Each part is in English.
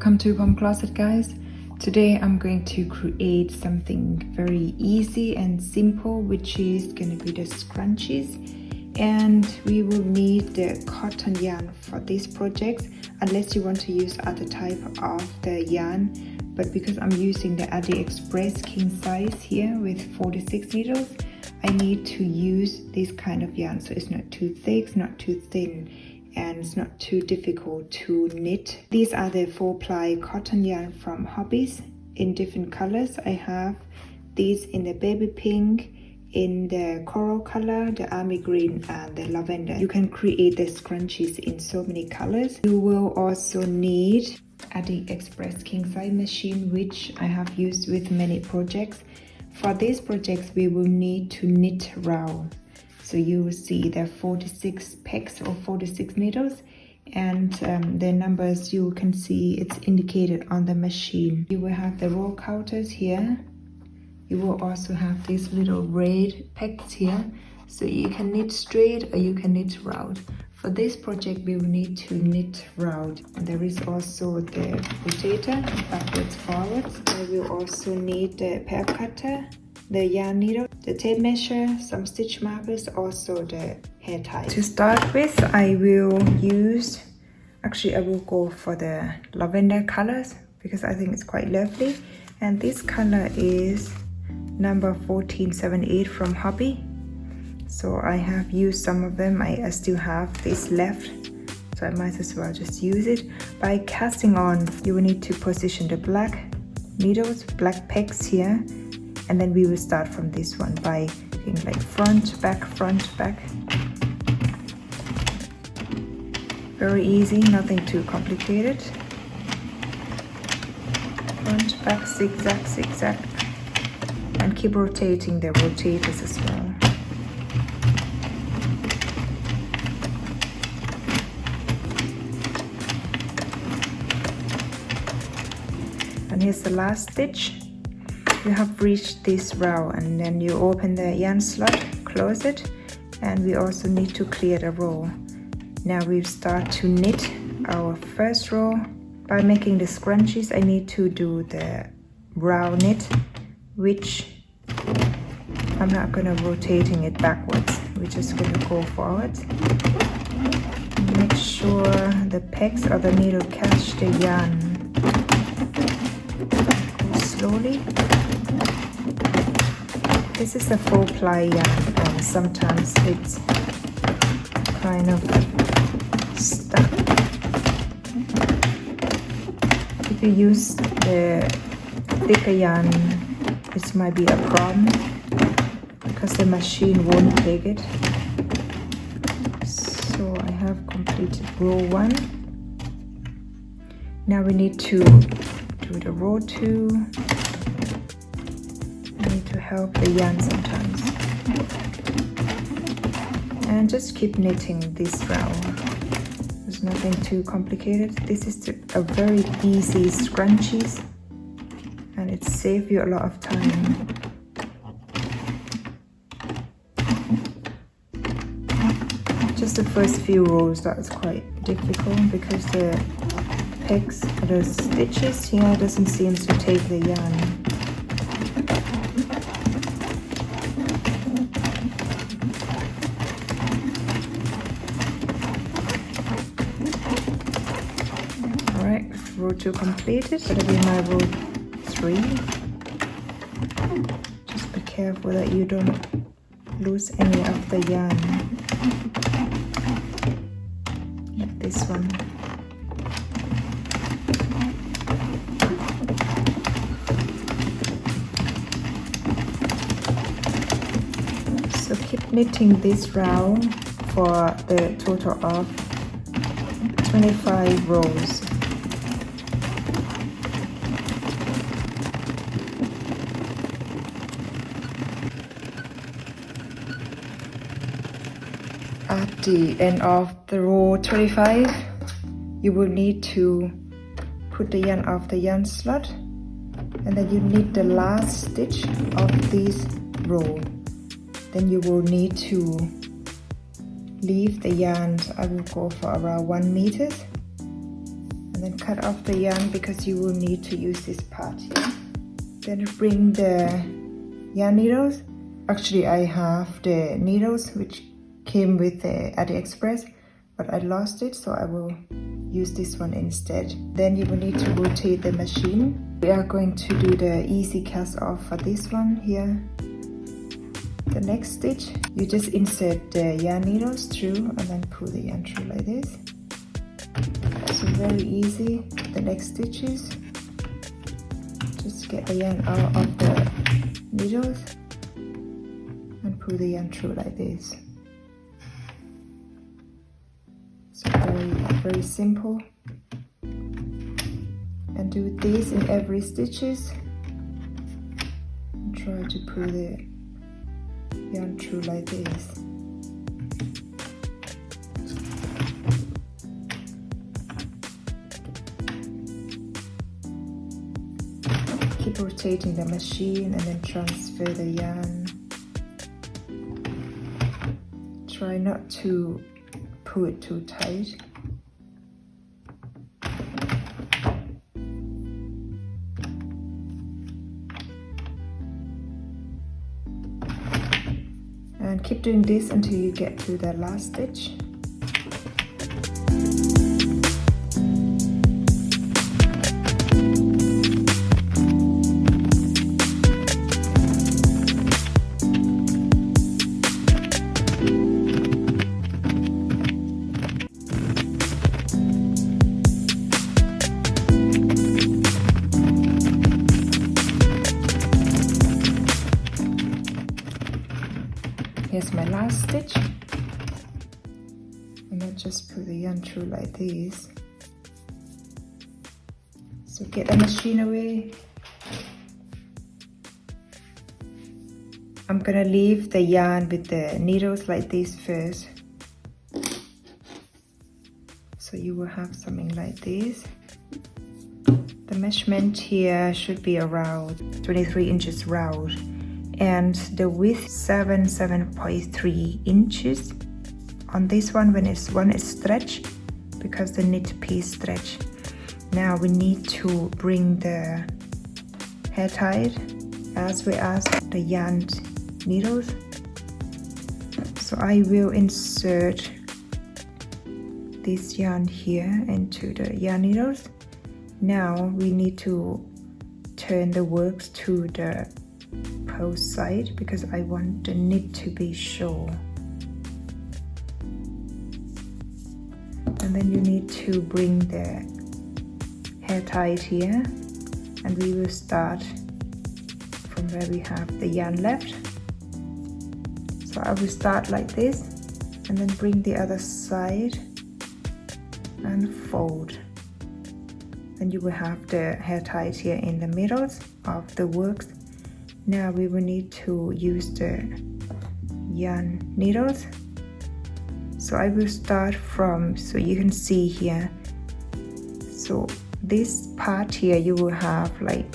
Welcome to POMCLOSET, guys. Today I'm going to create something very easy and simple, which is going to be the scrunchies. And we will need the cotton yarn for this project, unless you want to use other type of the yarn. But because I'm using the Addi Express king size here with 46 needles, I need to use this kind of yarn, so it's not too thick, not too thin, and it's not too difficult to knit. These are the 4-ply cotton yarn from Hobbies in different colors. I have these in the baby pink, in the coral color, the army green, and the lavender. You can create the scrunchies in so many colors. You will also need Addi Express king size machine, which I have used with many projects. For these projects we will need to knit row. So you will see there are 46 pecks or 46 needles, and the numbers you can see it's indicated on the machine. You will have the row counters here. You will also have these little red pecks here, so you can knit straight or you can knit round. For this project we will need to knit round. And there is also the rotator, backwards, forwards. We will also need the pair cutter, the yarn needle, the tape measure, some stitch markers, also the hair tie. To start with, I will go for the lavender colors because I think it's quite lovely. And this color is number 1478 from Hobby. So I have used some of them. I still have this left, so I might as well just use it. By casting on, you will need to position the black needles, black pegs here, and then we will start from this one by doing like front, back, very easy, nothing too complicated. Front, back, zigzag, zigzag, and keep rotating the rotators as well. And here's the last stitch. You have reached this row, and then you open the yarn slot, close it, and we also need to clear the row. Now we start to knit our first row. By making the scrunchies, I need to do the row knit, which I'm not gonna rotating it backwards. We're just gonna go forward. Make sure the pegs or the needle catch the yarn. Go slowly. This is a 4-ply yarn, and sometimes it's kind of stuck. If you use the thicker yarn, this might be a problem because the machine won't take it. So I have completed row 1. Now we need to do the row 2. To help the yarn sometimes, and just keep knitting this row. There's nothing too complicated. This is a very easy scrunchies, and it saves you a lot of time. Just the first few rows that's quite difficult because the pegs, the stitches here doesn't seem to take the yarn. Row 2 completed. That'll be my row 3. Just be careful that you don't lose any of the yarn. Like this one. So keep knitting this row for the total of 25 rows. At the end of the row 25, you will need to put the yarn off the yarn slot, and then you knit the last stitch of this row. Then you will need to leave the yarn. I will go for around 1 meter, and and then cut off the yarn because you will need to use this part here. Then bring the yarn needles. Actually, I have the needles which came with the Addi Express, but I lost it, so I will use this one instead. Then you will need to rotate the machine. We are going to do the easy cast off for this one here. The next stitch, you just insert the yarn needles through and then pull the yarn through like this. So very easy. The next stitches, just get the yarn out of the needles and pull the yarn through like this. So very simple. And do this in every stitches. And try to pull the yarn through like this. Keep rotating the machine and then transfer the yarn. Try not to pull it too tight. And keep doing this until you get to the last stitch. Here's my last stitch, and I just pull the yarn through like this. So get the machine away. I'm gonna leave the yarn with the needles like this first. So you will have something like this. The measurement here should be around 23 inches round. And the width 7.3 inches. On this one, when it's stretched, because the knit piece stretch. Now we need to bring the hair tied as well as the yarn needles. So I will insert this yarn here into the yarn needles. Now we need to turn the works to the post side because I want the knit to be sure. And then you need to bring the hair tied here, and we will start from where we have the yarn left. So I will start like this and then bring the other side and fold. Then you will have the hair tied here in the middle of the works. Now we will need to use the yarn needles. So I will start from, so you can see here. So this part here you will have like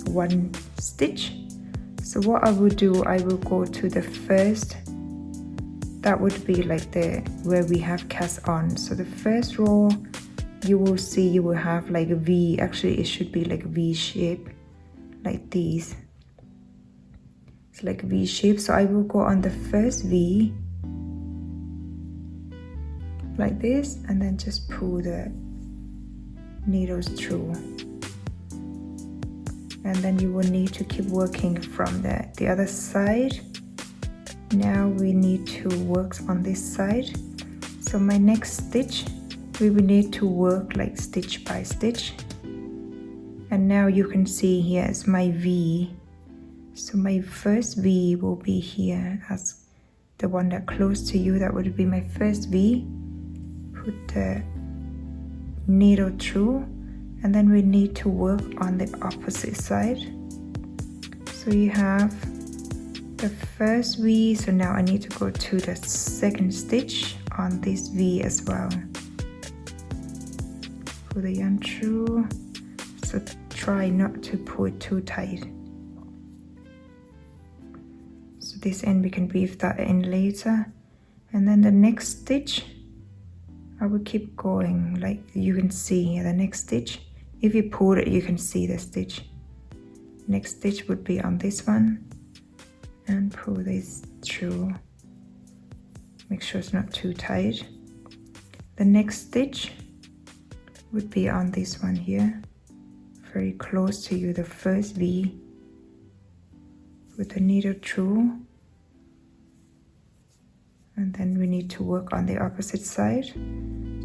one stitch. So what I will do, I will go to the first, that would be like the where we have cast on. So the first row you will see you will have like a V, actually it should be like a V shape like these. It's like a V shape. So I will go on the first V like this and then just pull the needles through. And then you will need to keep working from the other side. Now we need to work on this side. So my next stitch, we will need to work like stitch by stitch. And now you can see here is my V. So my first V will be here as the one that close to you. That would be my first V. Put the needle through, and then we need to work on the opposite side. So you have the first V, so now I need to go to the second stitch on this V as well. Pull the yarn through, so try not to pull it too tight. So this end we can weave that in later. And then the next stitch I will keep going, like you can see the next stitch. If you pull it, you can see the stitch. Next stitch would be on this one, and pull this through. Make sure it's not too tight. The next stitch would be on this one here, very close to you, the first V, with the needle through. And then we need to work on the opposite side.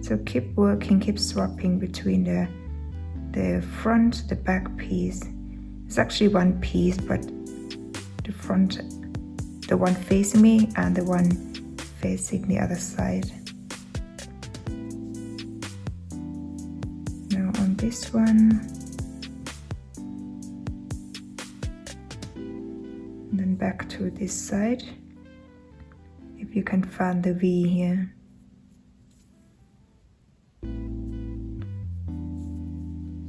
So keep working, keep swapping between the front, the back piece. It's actually one piece, but the front, the one facing me and the one facing the other side. Now on this one, and then back to this side. If you can find the V here.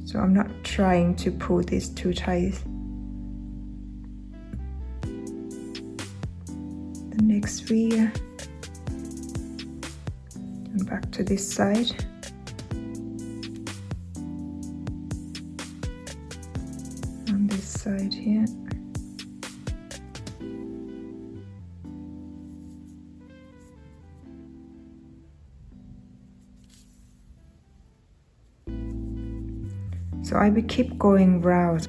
So I'm not trying to pull this too tight. The next V, and back to this side. On this side here. So I will keep going round.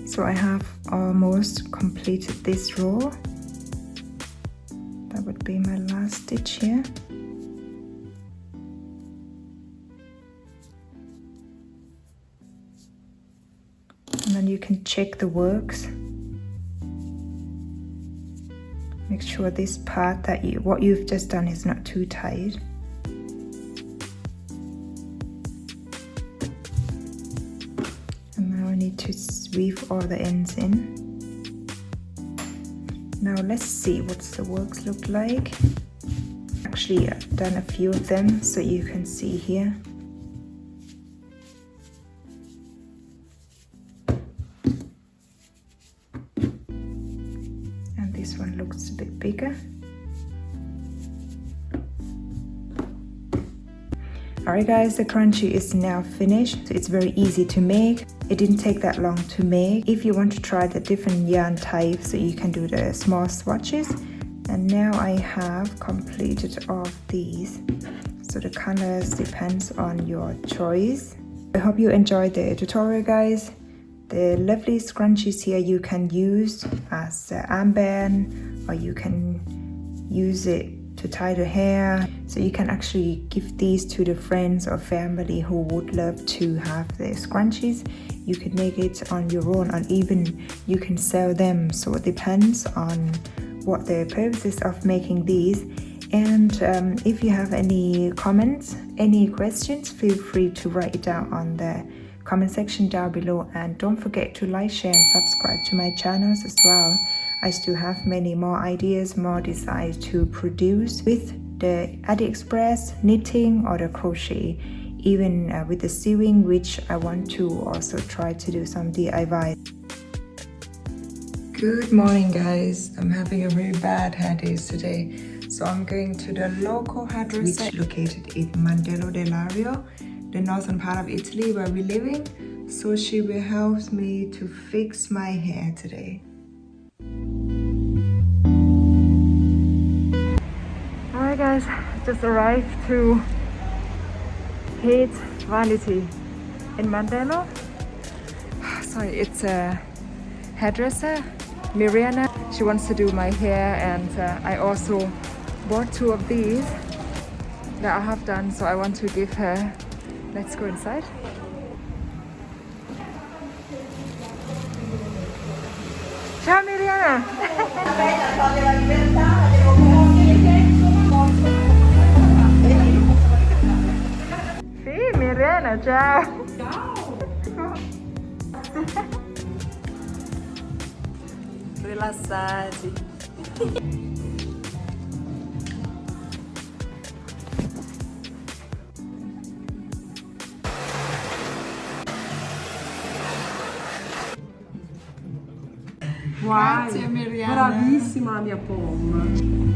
So I have almost completed this row. That would be my last stitch here. And then you can check the works. Make sure this part that what you've just done is not too tight. And now I need to weave all the ends in. Now let's see what the works look like. Actually, I've done a few of them, so you can see here. This one looks a bit bigger. Alright guys, the scrunchie is now finished. It's very easy to make. It didn't take that long to make. If you want to try the different yarn types, so you can do the small swatches. And now I have completed all of these. So the colors depends on your choice. I hope you enjoyed the tutorial, guys. The lovely scrunchies here you can use as an armband, or you can use it to tie the hair. So you can actually give these to the friends or family who would love to have the scrunchies. You can make it on your own, and even you can sell them. So it depends on what the purpose is of making these. And if you have any comments, any questions, feel free to write it down on the comment section down below, and don't forget to like, share and subscribe to my channels as well. I still have many more ideas, more designs to produce with the AliExpress knitting or the crochet, even with the sewing, which I want to also try to do some DIY. Good morning guys, I'm having a very bad hair days today, so I'm going to the local hairdresser, which is located in Mandello dell'Ario, the northern part of Italy where we're living. So she will help me to fix my hair today. Alright guys, just arrived to Hair Vanity in Mandello. So it's a hairdresser, Miriana. She wants to do my hair, and I also bought 2 of these that I have done, so I want to give her. Let's go inside. Ciao Miriana! Sì, Miriana, ciao! Ciao! Rilassati. Guai, Grazie Miriam. bravissima la mia Pom.